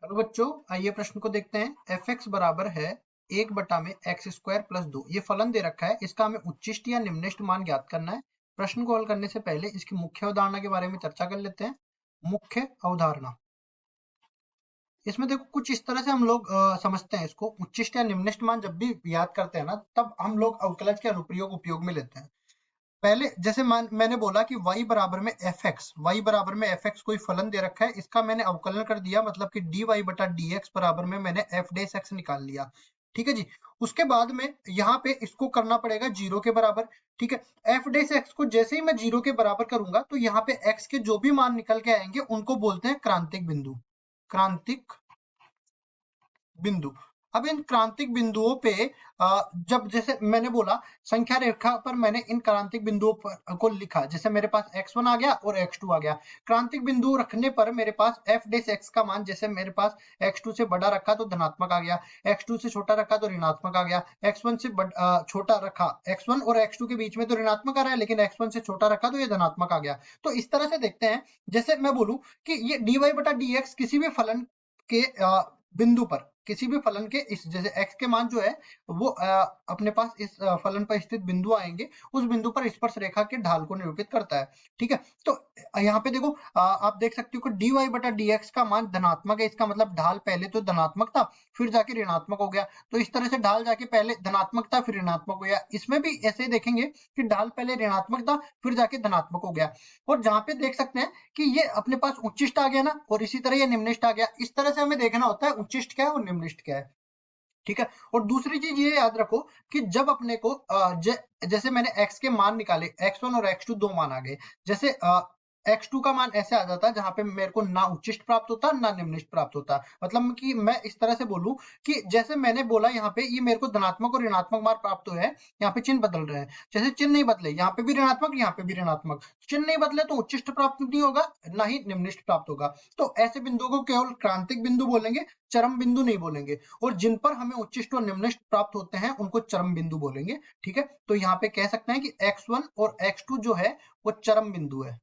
Hello बच्चों, आइए प्रश्न को देखते हैं। एफ एक्स बराबर है 1/x² + 2। ये फलन दे रखा है, इसका हमें उच्चिष्ट या निम्निष्ट मान ज्ञात करना है। प्रश्न को हल करने से पहले इसकी मुख्य अवधारणा के बारे में चर्चा कर लेते हैं। मुख्य अवधारणा, इसमें देखो कुछ इस तरह से हम लोग समझते हैं इसको। उच्चिष्ट या निम्निष्ट मान जब भी याद करते हैं ना, तब हम लोग अवकलज के अनुप्रयोग उपयोग में लेते हैं। पहले जैसे मैंने बोला कि y बराबर में एफ एक्स कोई फलन दे रखा है, इसका मैंने अवकलन कर दिया, मतलब कि dy/dx बराबर में मैंने f डैश x निकाल लिया। ठीक है जी। उसके बाद में यहाँ पे इसको करना पड़ेगा 0 के बराबर। ठीक है, f डैश x को जैसे ही मैं 0 के बराबर करूंगा तो यहाँ पे x के जो भी मान निकल के आएंगे उनको बोलते हैं क्रांतिक बिंदु। क्रांतिक बिंदु। अब इन क्रांतिक बिंदुओं पे जब जैसे मैंने बोला संख्या रेखा पर मैंने इन क्रांतिक बिंदुओं को लिखा, जैसे मेरे पास x1 आ गया और x2 आ गया। क्रांतिक बिंदु रखने पर मेरे पास f डैश x का मान, जैसे मेरे पास x2 से बड़ा रखा तो धनात्मक आ गया, x2 से छोटा रखा तो ऋणात्मक आ गया, x1 से छोटा रखा, x1 और x2 के बीच में तो ऋणात्मक आ रहा है, लेकिन x1 से छोटा रखा तो ये धनात्मक आ गया। तो इस तरह से देखते हैं, जैसे मैं बोलूं कि ये dy/dx किसी भी फलन के बिंदु पर, किसी भी फलन के इस, जैसे x के मान जो है वो अपने पास इस फलन पर स्थित बिंदु आएंगे, उस बिंदु पर स्पर्श रेखा के ढाल को निरूपित करता है। ठीक है, तो यहाँ पे देखो आप देख सकते हो कि dy/dx का मान धनात्मक है, इसका मतलब ढाल पहले तो धनात्मक था फिर जाके ऋणात्मक हो गया। तो इस तरह से ढाल जाके पहले धनात्मक था फिर ऋणात्मक हो गया। इसमें भी ऐसे ही देखेंगे कि ढाल पहले ऋणात्मक था फिर जाके धनात्मक हो गया। और जहां पे देख सकते हैं कि ये अपने पास उच्चिष्ट आ गया ना, और इसी तरह ये निम्निष्ट आ गया। इस तरह से हमें देखना होता है उच्चिष्ट क्या है और निम्निष्ट क्या है। ठीक है, और दूसरी चीज ये याद रखो कि जब अपने को जैसे मैंने x के मान निकाले, x1 और x2 दो मान आ गए। जैसे x2 का मान ऐसे आ जाता है जहां पे मेरे को ना उच्चिष्ट प्राप्त होता ना निम्निष्ट प्राप्त होता। मतलब कि मैं इस तरह से बोलूं कि जैसे मैंने बोला यहाँ पे ये मेरे को धनात्मक और ऋणात्मक मान प्राप्त हुए हैं, यहाँ पे चिन्ह बदल रहे हैं। जैसे चिन्ह नहीं बदले, यहाँ पे भी ऋणात्मक यहाँ पे भी ऋणात्मक, चिन्ह नहीं बदले तो उच्चिष्ट प्राप्त नहीं होगा ना ही निम्निष्ट प्राप्त होगा। तो ऐसे बिंदुओं को केवल क्रांतिक बिंदु बोलेंगे, चरम बिंदु नहीं बोलेंगे। और जिन पर हमें उच्चिष्ट और निम्निष्ट प्राप्त होते हैं उनको चरम बिंदु बोलेंगे। ठीक है, तो यहाँ पे कह सकते हैं कि x1 और x2 जो है वो चरम बिंदु है।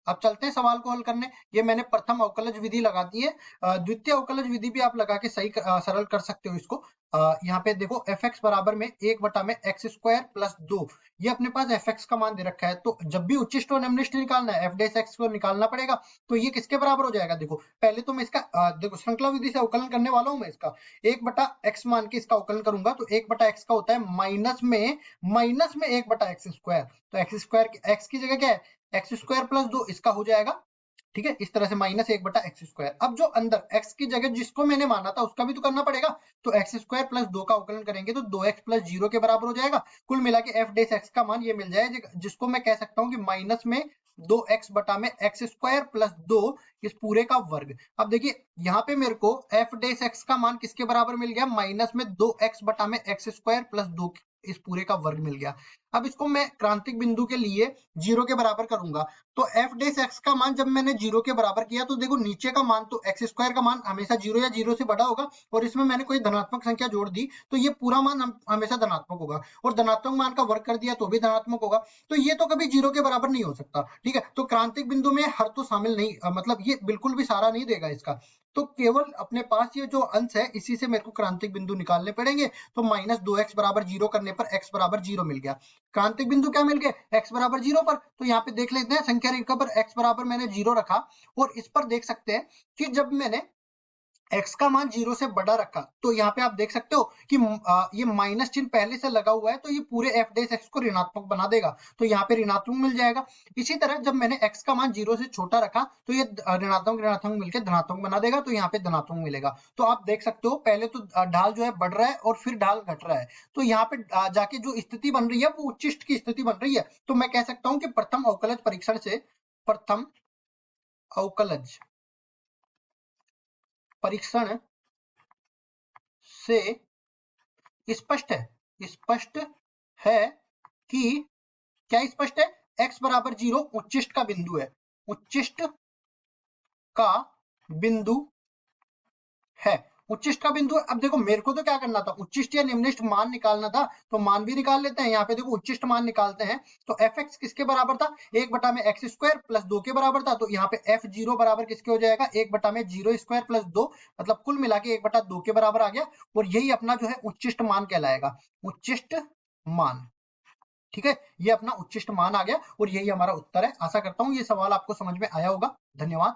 अब चलते हैं सवाल को हल करने। ये मैंने प्रथम अवकलज विधि लगा दी है, द्वितीय अवकलज विधि भी आप लगा के सही सरल कर सकते हो इसको। यहाँ पे देखो एफ एक्स बराबर में 1/x² + 2, ये अपने पास एफ एक्स का मान दे रखा है। तो जब भी उच्चिष्ट और निम्निष्ट निकालना है, एफ डैश एक्स को निकालना पड़ेगा। तो ये किसके बराबर हो जाएगा? देखो पहले तो मैं इसका देखो श्रृंखला विधि से अवकलन करने वाला हूं मैं इसका। 1/x मान के इसका अवकलन करूंगा तो 1/x का होता है माइनस में 1/x²। तो x की जगह क्या है? x² + 2 इसका हो जाएगा। ठीक है, इस तरह से -1/x²। अब जो अंदर x की जगह जिसको मैंने माना था उसका भी तो करना पड़ेगा। तो x² + 2 का अवकलन करेंगे तो 2x + 0 के बराबर हो जाएगा। कुल मिला के f डैश x का मान ये मिल जाएगा, जिसको मैं कह सकता हूँ कि माइनस में 2x बटा में x² + 2 इस पूरे का वर्ग। अब देखिए यहाँ पे मेरे को f डैश x का मान किसके बराबर मिल गया? माइनस में 2x बटा में x² + 2 इस पूरे का वर्ग मिल गया। अब इसको मैं क्रांतिक बिंदु के लिए 0 के बराबर करूंगा। तो f डैश x का मान जब मैंने 0 के बराबर किया तो देखो नीचे का मान तो x² का मान हमेशा 0 या 0 से बड़ा होगा, और इसमें मैंने कोई धनात्मक संख्या जोड़ दी तो ये पूरा मान हमेशा धनात्मक होगा, और धनात्मक मान का वर्ग कर दिया तो भी धनात्मक होगा। तो ये तो कभी 0 के बराबर नहीं हो सकता। ठीक है, तो क्रांतिक बिंदु में हर तो शामिल नहीं, मतलब ये बिल्कुल भी सारा नहीं देगा इसका। तो केवल अपने पास ये जो अंश है इसी से मेरे को क्रांतिक बिंदु निकालने पड़ेंगे। तो -2x = 0 करने पर x = 0 मिल गया। क्रांतिक बिंदु क्या मिल गए? x = 0 पर। तो यहाँ पे देख लेते हैं संख्या रेखा पर x बराबर मैंने 0 रखा, और इस पर देख सकते हैं कि जब मैंने x का मान 0 से बड़ा रखा तो यहाँ पे आप देख सकते हो कि ये माइनस चिन्ह पहले से लगा हुआ है, तो ये पूरे f डैश x को ऋणात्मक बना देगा। तो यहाँ पे ऋणात्मक मिल जाएगा। इसी तरह जब मैंने x का मान 0 से छोटा रखा तो ये ऋणात्मक ऋणात्मक मिलकर धनात्मक बना देगा, तो यहाँ पे धनात्मक मिलेगा। तो आप देख सकते हो पहले तो ढाल जो है बढ़ रहा है और फिर ढाल घट रहा है। तो यहाँ पे जाके जो स्थिति बन रही है वो उच्चिष्ट की स्थिति बन रही है। तो मैं कह सकता हूँ कि प्रथम अवकलज परीक्षण से, प्रथम अवकलज परीक्षण से स्पष्ट है कि, क्या स्पष्ट है? x = 0 उच्चिष्ट का बिंदु है, उच्चिष्ट का बिंदु है। उच्चिष्ट का बिंदु है। अब देखो मेरे को तो क्या करना था, उच्चिष्ट या निम्निष्ठ मान निकालना था, तो मान भी निकाल लेते हैं। यहाँ पे देखो उच्चिष्ट मान निकालते हैं, तो एफ एक्स किसके बराबर था, 1/x² प्लस 2 के बराबर था। तो यहाँ पे f0 बराबर किसके हो जाएगा, 1/0² प्लस 2, मतलब कुल मिला के 1/2 के बराबर आ गया। और यही अपना जो है उच्चिष्ट मान कहलाएगा, उच्चिष्ट मान। ठीक है, ये अपना उच्चिष्ट मान आ गया और यही हमारा उत्तर है। आशा करता हूँ ये सवाल आपको समझ में आया होगा। धन्यवाद।